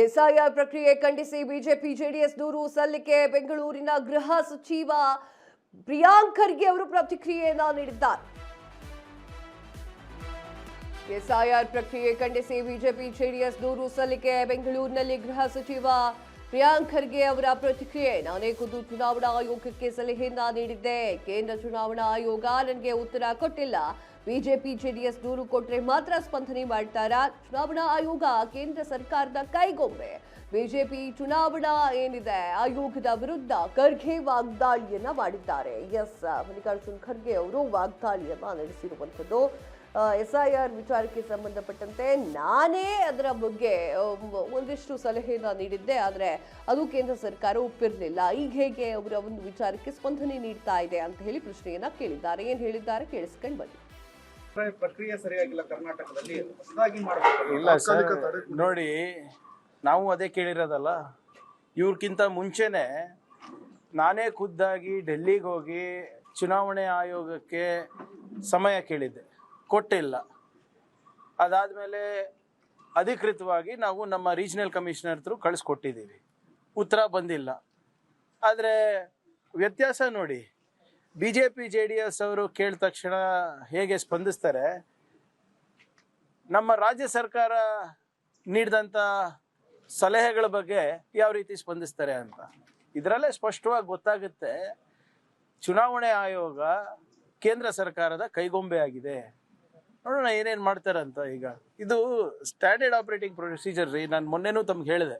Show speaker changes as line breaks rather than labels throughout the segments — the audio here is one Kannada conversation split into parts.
ಎಸ್ಐಆರ್ ಪ್ರಕ್ರಿಯೆ ಖಂಡಿಸಿ ಬಿಜೆಪಿ ಜೆಡಿಎಸ್ ದೂರು ಸಲ್ಲಿಕೆ. ಬೆಂಗಳೂರಿನ ಗೃಹ ಸಚಿವ ಪ್ರಿಯಾಂಕ್ ಖರ್ಗೆ ಅವರು ಪ್ರತಿಕ್ರಿಯೆಯನ್ನ ನೀಡಿದ್ದಾರೆ. ಎಸ್ಐಆರ್ ಪ್ರಕ್ರಿಯೆ ಖಂಡಿಸಿ ಬಿಜೆಪಿ ಜೆಡಿಎಸ್ ದೂರು ಸಲ್ಲಿಕೆ. ಬೆಂಗಳೂರಿನಲ್ಲಿ ಗೃಹ ಸಚಿವ ಪ್ರಿಯಾಂಕ್ ಖರ್ಗೆ ಅವರ ಪ್ರತಿಕ್ರಿಯೆ. ನಾನೇ ಖುದ್ದು ಚುನಾವಣಾ ಆಯೋಗಕ್ಕೆ ಸಲಹೆಯನ್ನ ನೀಡಿದ್ದೆ. ಕೇಂದ್ರ ಚುನಾವಣಾ ಆಯೋಗ ನನಗೆ ಉತ್ತರ ಕೊಟ್ಟಿಲ್ಲ. ಬಿಜೆಪಿ ಜೆಡಿಎಸ್ ದೂರು ಕೊಟ್ರೆ ಮಾತ್ರ ಸ್ಪಂದನೆ ಮಾಡ್ತಾರಾ? ಚುನಾವಣಾ ಆಯೋಗ ಕೇಂದ್ರ ಸರ್ಕಾರದ ಕೈಗೊಂಬೆ. ಬಿಜೆಪಿ ಚುನಾವಣಾ ಏನಿದೆ ಆಯೋಗದ ವಿರುದ್ಧ ಖರ್ಗೆ ವಾಗ್ದಾಳಿಯನ್ನ ಮಾಡಿದ್ದಾರೆ. ಮಲ್ಲಿಕಾರ್ಜುನ್ ಖರ್ಗೆ ಅವರು ವಾಗ್ದಾಳಿಯನ್ನ ನಡೆಸಿರುವಂಥದ್ದು. ಎಸ್ಐಆರ್ ವಿಚಾರಕ್ಕೆ ಸಂಬಂಧಪಟ್ಟಂತೆ ನಾನೇ ಅದರ ಬಗ್ಗೆ ಒಂದಿಷ್ಟು ಸಲಹೆಯನ್ನ ನೀಡಿದ್ದೆ, ಆದರೆ ಅದು ಕೇಂದ್ರ ಸರ್ಕಾರ ಒಪ್ಪಿರಲಿಲ್ಲ. ಈಗ ಹೇಗೆ ಅವರ ಒಂದು ವಿಚಾರಕ್ಕೆ ಸ್ಪಂದನೆ ನೀಡ್ತಾ ಇದೆ ಅಂತ ಹೇಳಿ ಪ್ರಶ್ನೆಯನ್ನ ಕೇಳಿದ್ದಾರೆ. ಏನ್ ಹೇಳಿದ್ದಾರೆ ಕೇಳಿಸ್ಕೊಂಡು ಬನ್ನಿ.
ಪ್ರಕ್ರಿಯೆ ಸರಿಯಾಗಿಲ್ಲ ಕರ್ನಾಟಕದಲ್ಲಿ, ಹೊಸದಾಗಿ ಮಾಡಬೇಕು.
ಇಲ್ಲ ಸರ್, ನೋಡಿ ನಾವು ಅದೇ ಕೇಳಿರೋದಲ್ಲ. ಇವ್ರಕ್ಕಿಂತ ಮುಂಚೆನೆ ನಾನೇ ಖುದ್ದಾಗಿ ಡೆಲ್ಲಿಗೆ ಹೋಗಿ ಚುನಾವಣೆ ಆಯೋಗಕ್ಕೆ ಸಮಯ ಕೇಳಿದ್ದೆ, ಕೊಟ್ಟಿಲ್ಲ. ಅದಾದಮೇಲೆ ಅಧಿಕೃತವಾಗಿ ನಾವು ನಮ್ಮ ರೀಜನಲ್ ಕಮಿಷನರ್ ಹತ್ರ ಕಳಿಸ್ಕೊಟ್ಟಿದ್ದೀವಿ, ಉತ್ತರ ಬಂದಿಲ್ಲ. ಆದರೆ ವ್ಯತ್ಯಾಸ ನೋಡಿ, B J P J D S ಅವರು ಕೇಳಿದ ತಕ್ಷಣ ಹೇಗೆ ಸ್ಪಂದಿಸ್ತಾರೆ, ನಮ್ಮ ರಾಜ್ಯ ಸರ್ಕಾರ ನೀಡಿದಂಥ ಸಲಹೆಗಳ ಬಗ್ಗೆ ಯಾವ ರೀತಿ ಸ್ಪಂದಿಸ್ತಾರೆ ಅಂತ ಇದರಲ್ಲೇ ಸ್ಪಷ್ಟವಾಗಿ ಗೊತ್ತಾಗುತ್ತೆ. ಚುನಾವಣೆ ಆಯೋಗ ಕೇಂದ್ರ ಸರ್ಕಾರದ ಕೈಗೊಂಬೆ ಆಗಿದೆ. ನೋಡೋಣ ಏನೇನು ಮಾಡ್ತಾರಂತ. ಈಗ ಇದು ಸ್ಟ್ಯಾಂಡರ್ಡ್ ಆಪರೇಟಿಂಗ್ ಪ್ರೊಸೀಜರ್ ರೀ. ನಾನು ಮೊನ್ನೆನೂ ತಮ್ಗೆ ಹೇಳಿದೆ,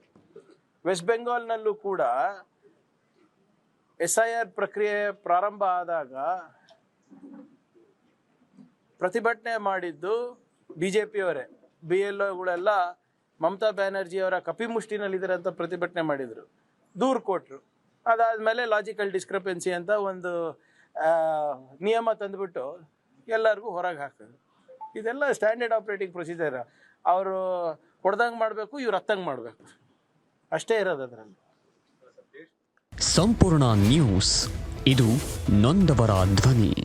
ವೆಸ್ಟ್ ಬೆಂಗಾಲ್ನಲ್ಲೂ ಕೂಡ ಎಸ್ಐಆರ್ ಪ್ರಕ್ರಿಯೆ ಪ್ರಾರಂಭ ಆದಾಗ ಪ್ರತಿಭಟನೆ ಮಾಡಿದ್ದು ಬಿಜೆಪಿಯವರೇ. BLOಗಳೆಲ್ಲ ಮಮತಾ ಬ್ಯಾನರ್ಜಿ ಅವರ ಕಪಿಮುಷ್ಟಿನಲ್ಲಿದ್ದಾರೆ ಅಂತ ಪ್ರತಿಭಟನೆ ಮಾಡಿದರು, ದೂರು ಕೊಟ್ಟರು. ಅದಾದಮೇಲೆ ಲಾಜಿಕಲ್ ಡಿಸ್ಕ್ರಪೆನ್ಸಿ ಅಂತ ಒಂದು ನಿಯಮ ತಂದುಬಿಟ್ಟು ಎಲ್ಲರಿಗೂ ಹೊರಗೆ ಹಾಕೋದು. ಇದೆಲ್ಲ ಸ್ಟ್ಯಾಂಡರ್ಡ್ ಆಪರೇಟಿಂಗ್ ಪ್ರೊಸೀಜರ್. ಅವರು ಹೊಡೆದಂಗೆ ಮಾಡಬೇಕು, ಇವ್ರು ಹತ್ತಂಗೆ ಮಾಡಬೇಕು, ಅಷ್ಟೇ ಇರೋದು ಅದರಲ್ಲಿ.
ಸಂಪೂರ್ಣ ನ್ಯೂಸ್, ಇದು ನೊಂದವರ ಧ್ವನಿ.